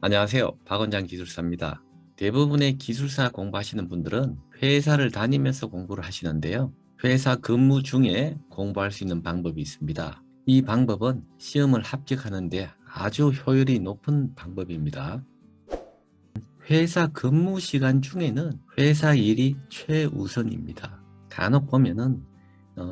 안녕하세요. 박원장 기술사입니다. 대부분의 기술사 공부하시는 분들은 회사를 다니면서 공부를 하시는데요. 회사 근무 중에 공부할 수 있는 방법이 있습니다. 이 방법은 시험을 합격하는데 아주 효율이 높은 방법입니다. 회사 근무 시간 중에는 회사 일이 최우선입니다. 간혹 보면은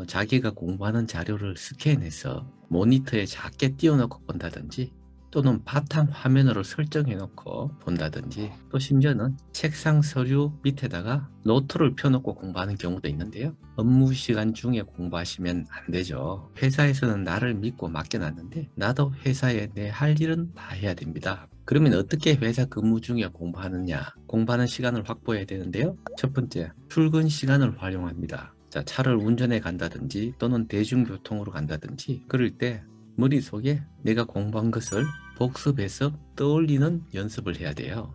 자기가 공부하는 자료를 스캔해서 모니터에 작게 띄워놓고 본다든지 또는 바탕 화면으로 설정해 놓고 본다든지 또 심지어는 책상 서류 밑에다가 노트를 펴놓고 공부하는 경우도 있는데요. 업무 시간 중에 공부하시면 안 되죠. 회사에서는 나를 믿고 맡겨놨는데 나도 회사에 내 할 일은 다 해야 됩니다. 그러면 어떻게 회사 근무 중에 공부하느냐? 공부하는 시간을 확보해야 되는데요. 첫 번째, 출근 시간을 활용합니다. 자, 차를 운전해 간다든지 또는 대중교통으로 간다든지 그럴 때 머릿속에 내가 공부한 것을 복습해서 떠올리는 연습을 해야 돼요.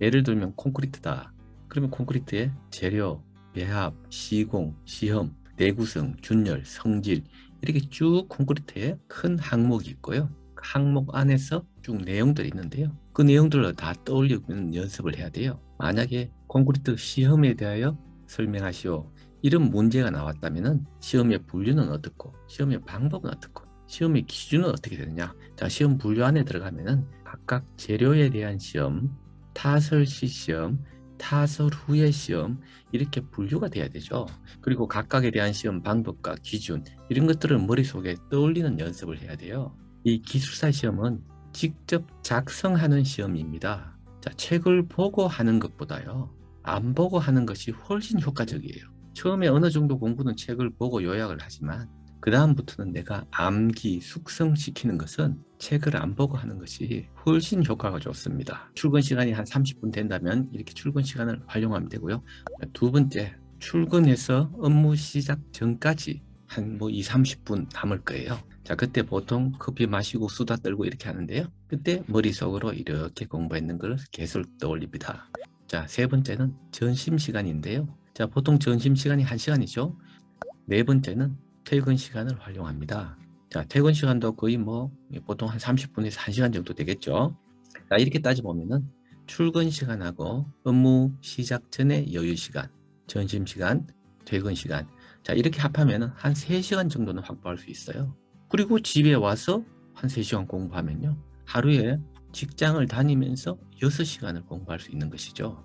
예를 들면 콘크리트다. 그러면 콘크리트의 재료, 배합, 시공, 시험, 내구성, 균열, 성질 이렇게 쭉 콘크리트에 큰 항목이 있고요. 그 항목 안에서 쭉 내용들이 있는데요. 그 내용들을 다 떠올리는 연습을 해야 돼요. 만약에 콘크리트 시험에 대하여 설명하시오. 이런 문제가 나왔다면 시험의 분류는 어떻고 시험의 방법은 어떻고 시험의 기준은 어떻게 되느냐. 자, 시험 분류 안에 들어가면은 각각 재료에 대한 시험, 타설 시 시험, 타설 후의 시험 이렇게 분류가 돼야 되죠. 그리고 각각에 대한 시험 방법과 기준 이런 것들을 머릿속에 떠올리는 연습을 해야 돼요. 이 기술사 시험은 직접 작성하는 시험입니다. 자, 책을 보고 하는 것보다요. 안 보고 하는 것이 훨씬 효과적이에요. 처음에 어느 정도 공부는 책을 보고 요약을 하지만 그 다음부터는 내가 암기, 숙성시키는 것은 책을 안 보고 하는 것이 훨씬 효과가 좋습니다. 출근 시간이 한 30분 된다면 이렇게 출근 시간을 활용하면 되고요. 두 번째, 출근해서 업무 시작 전까지 한 2, 30분 남을 거예요. 자, 그때 보통 커피 마시고 수다 떨고 이렇게 하는데요. 그때 머릿속으로 이렇게 공부했는 걸 계속 떠올립니다. 자, 세 번째는 점심시간인데요. 자, 보통 점심시간이 1시간이죠. 네 번째는 퇴근 시간을 활용합니다. 자, 퇴근 시간도 거의 보통 한 30분에서 1시간 정도 되겠죠. 자, 이렇게 따져보면은 출근 시간하고 업무 시작 전에 여유 시간, 점심 시간, 퇴근 시간. 자, 이렇게 합하면은 한 3시간 정도는 확보할 수 있어요. 그리고 집에 와서 한 3시간 공부하면요. 하루에 직장을 다니면서 6시간을 공부할 수 있는 것이죠.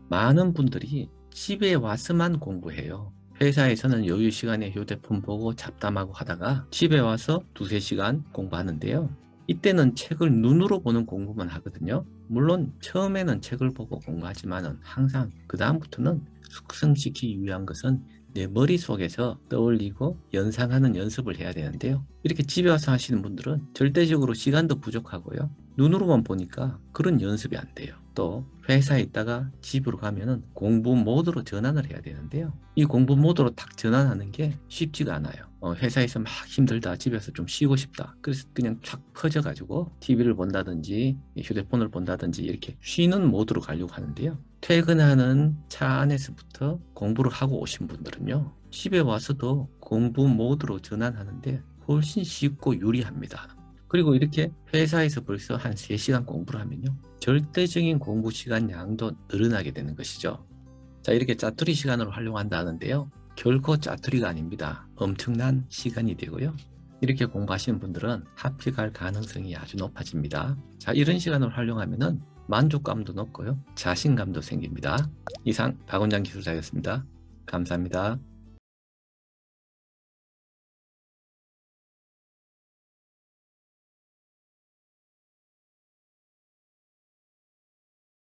많은 분들이 집에 와서만 공부해요. 회사에서는 여유 시간에 휴대폰 보고 잡담하고 하다가 집에 와서 2~3시간 공부하는데요. 이때는 책을 눈으로 보는 공부만 하거든요. 물론 처음에는 책을 보고 공부하지만 항상 그 다음부터는 숙성시키기 위한 것은 내 머릿속에서 떠올리고 연상하는 연습을 해야 되는데요. 이렇게 집에 와서 하시는 분들은 절대적으로 시간도 부족하고요. 눈으로만 보니까 그런 연습이 안 돼요. 또 회사에 있다가 집으로 가면은 공부 모드로 전환을 해야 되는데요. 이 공부 모드로 딱 전환하는 게 쉽지가 않아요. 회사에서 막 힘들다, 집에서 좀 쉬고 싶다. 그래서 그냥 쫙 퍼져가지고 TV를 본다든지 휴대폰을 본다든지 이렇게 쉬는 모드로 가려고 하는데요. 퇴근하는 차 안에서부터 공부를 하고 오신 분들은요. 집에 와서도 공부 모드로 전환하는데 훨씬 쉽고 유리합니다. 그리고 이렇게 회사에서 벌써 한 3시간 공부를 하면요. 절대적인 공부 시간 양도 늘어나게 되는 것이죠. 자, 이렇게 짜투리 시간을 활용한다는데요. 결코 짜투리가 아닙니다. 엄청난 시간이 되고요. 이렇게 공부하시는 분들은 합격할 가능성이 아주 높아집니다. 자, 이런 시간을 활용하면은 만족감도 높고요. 자신감도 생깁니다. 이상 박원장 기술자였습니다. 감사합니다.